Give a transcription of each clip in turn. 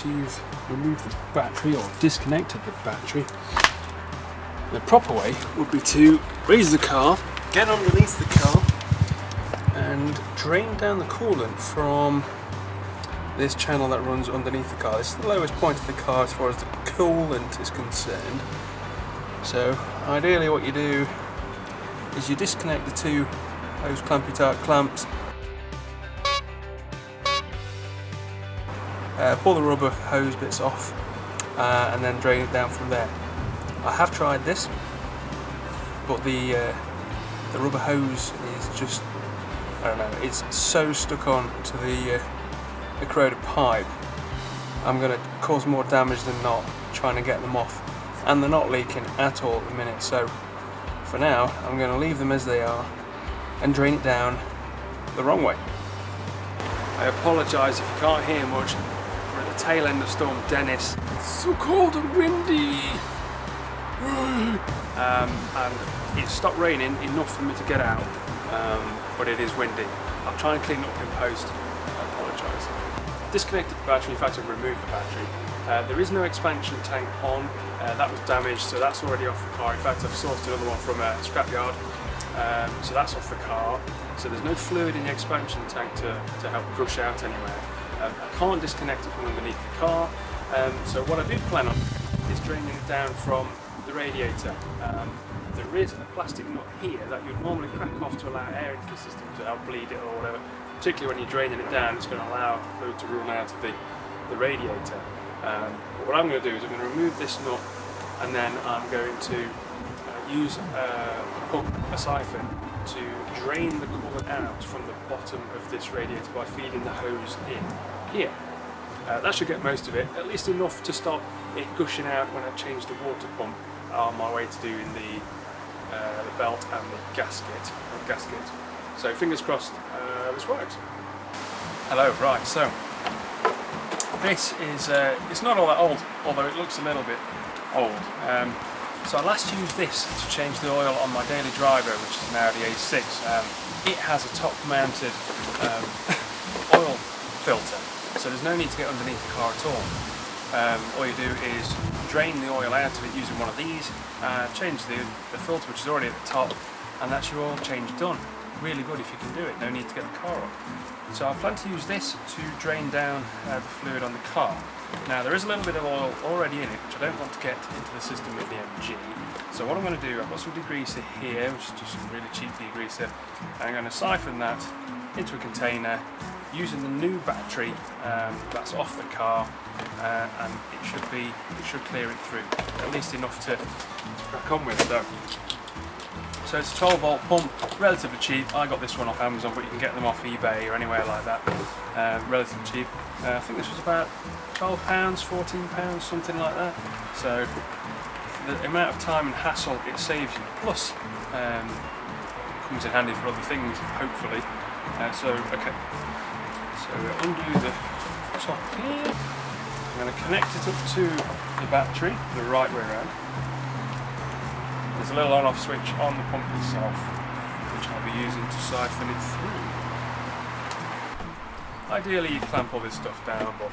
you've removed the battery or disconnected the battery, the proper way would be to raise the car, get underneath the car and drain down the coolant from this channel that runs underneath the car. This is the lowest point of the car as far as the coolant is concerned. So ideally what you do is you disconnect the two hose clampy type clamps, pull the rubber hose bits off and then drain it down from there. I have tried this, but the rubber hose is just, I don't know, it's so stuck on to the corroded pipe. I'm going to cause more damage than not trying to get them off, and they're not leaking at all at the minute, so for now I'm going to leave them as they are and drain it down the wrong way. I apologise if you can't hear much. We're at the tail end of Storm Dennis. It's so cold and windy. And it stopped raining enough for me to get out, but it is windy. I'll try and clean it up in post. I apologise. Disconnected the battery, in fact I've removed the battery. There is no expansion tank on, that was damaged, so that's already off the car. In fact I've sourced another one from a scrapyard, so that's off the car. So there's no fluid in the expansion tank to help gush out anywhere. I can't disconnect it from underneath the car, so what I do plan on is draining it down from the radiator. There is a plastic nut here that you'd normally crack off to allow air into the system to help bleed it or whatever. Particularly when you're draining it down, it's going to allow fluid to run out of the radiator. But what I'm going to do is I'm going to remove this nut, and then I'm going to use a siphon to drain the coolant out from the bottom of this radiator by feeding the hose in here. That should get most of it, at least enough to stop it gushing out when I change the water pump on my way to doing the belt and the gasket. So fingers crossed this works. Hello, right, so this is, it's not all that old, although it looks a little bit old. So I last used this to change the oil on my daily driver, which is now the A6. It has a top-mounted oil filter, so there's no need to get underneath the car at all. All you do is drain the oil out of it using one of these, change the filter, which is already at the top, and that's your oil change done. Really good if you can do it, no need to get the car up. So I plan to use this to drain down the fluid on the car. Now there is a little bit of oil already in it, which I don't want to get into the system with the MG. So what I'm going to do, I've got some degreaser here, which is just some really cheap degreaser, and I'm going to siphon that into a container using the new battery that's off the car, and it should clear it through, at least enough to crack on with. So it's a 12 volt pump, relatively cheap. I got this one off Amazon, but you can get them off eBay or anywhere like that. Relatively cheap. I think this was about £12, £14, something like that. So the amount of time and hassle it saves you, plus comes in handy for other things, hopefully. Okay. So undo the top here. I'm going to connect it up to the battery the right way around. There's a little on-off switch on the pump itself, which I'll be using to siphon it through. Ideally you clamp all this stuff down, but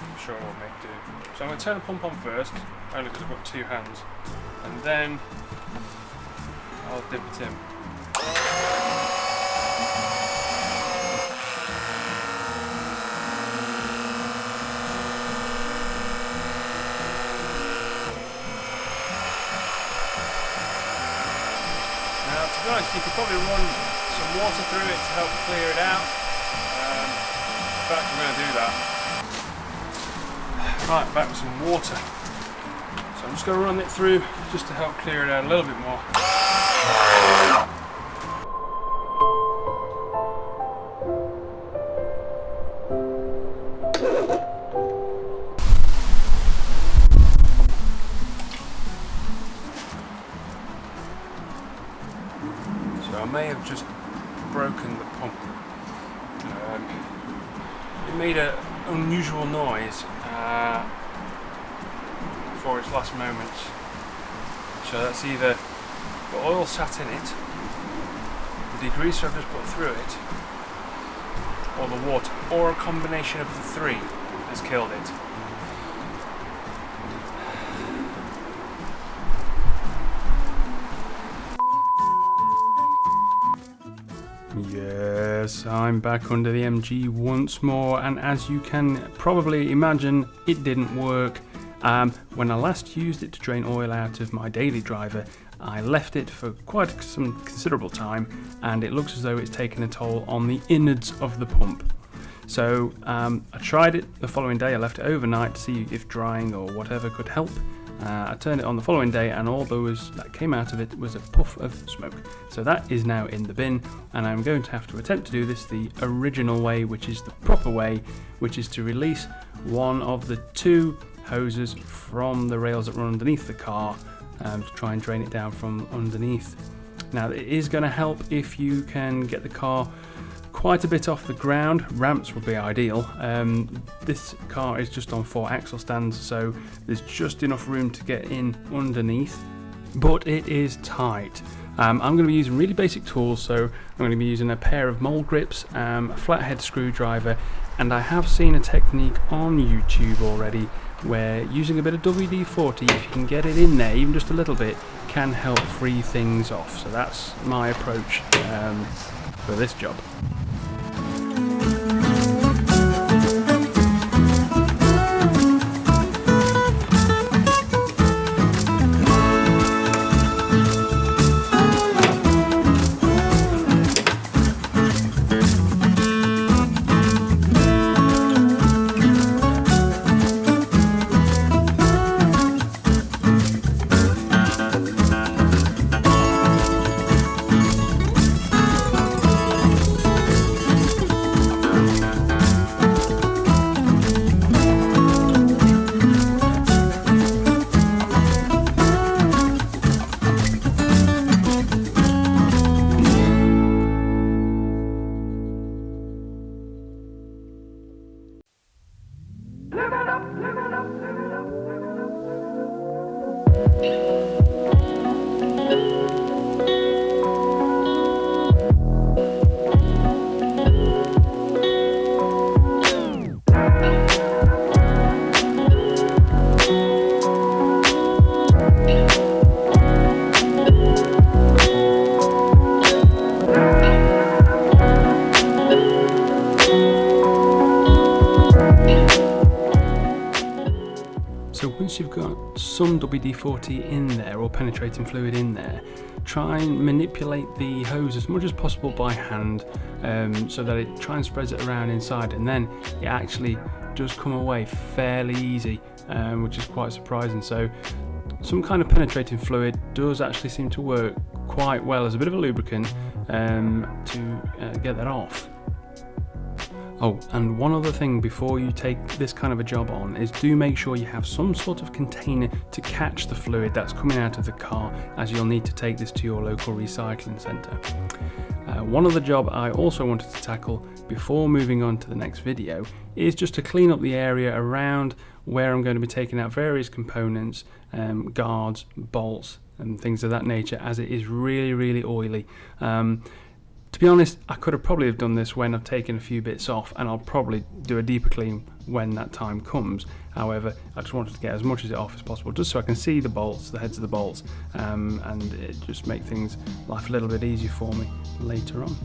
I'm sure it will make do. So I'm going to turn the pump on first, only because I've got two hands, and then I'll dip it in. To be honest, you could probably run some water through it to help clear it out. In fact, I'm going to do that. Right, back with some water. So I'm just going to run it through just to help clear it out a little bit more. I may have just broken the pump. It made an unusual noise for its last moments. So that's either the oil sat in it, the degreaser I've just put through it, or the water, or a combination of the three. has killed it. Yes, I'm back under the MG once more, and as you can probably imagine, it didn't work. When I last used it to drain oil out of my daily driver, I left it for quite some considerable time, and it looks as though it's taken a toll on the innards of the pump. So I tried it the following day. I left it overnight to see if drying or whatever could help. I turned it on the following day, and all that came out of it was a puff of smoke. So that is now in the bin, and I'm going to have to attempt to do this the original way, which is the proper way, which is to release one of the two hoses from the rails that run underneath the car to try and drain it down from underneath. Now, it is going to help if you can get the car quite a bit off the ground. Ramps would be ideal. This car is just on 4 axle stands, so there's just enough room to get in underneath, but it is tight. I'm going to be using really basic tools, so I'm going to be using a pair of mole grips, a flathead screwdriver, and I have seen a technique on YouTube already where using a bit of WD-40, if you can get it in there even just a little bit, can help free things off. So that's my approach for this job. So once you've got some WD-40 in there, or penetrating fluid in there, try and manipulate the hose as much as possible by hand, so that it try and spreads it around inside, and then it actually does come away fairly easy, which is quite surprising. So some kind of penetrating fluid does actually seem to work quite well as a bit of a lubricant to get that off. Oh, and one other thing before you take this kind of a job on is do make sure you have some sort of container to catch the fluid that's coming out of the car, as you'll need to take this to your local recycling centre. One other job I also wanted to tackle before moving on to the next video is just to clean up the area around where I'm going to be taking out various components, guards, bolts and things of that nature, as it is really, really oily. To be honest, I could have probably done this when I've taken a few bits off, and I'll probably do a deeper clean when that time comes. However, I just wanted to get as much of it off as possible, just so I can see the bolts, the heads of the bolts, and it just make things life a little bit easier for me later on.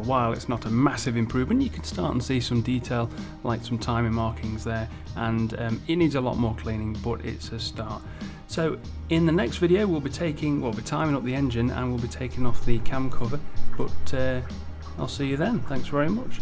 while it's not a massive improvement, you can start and see some detail, like some timing markings there, and it needs a lot more cleaning, but it's a start. So in the next video we'll be timing up the engine, and we'll be taking off the cam cover, but I'll see you then. Thanks very much.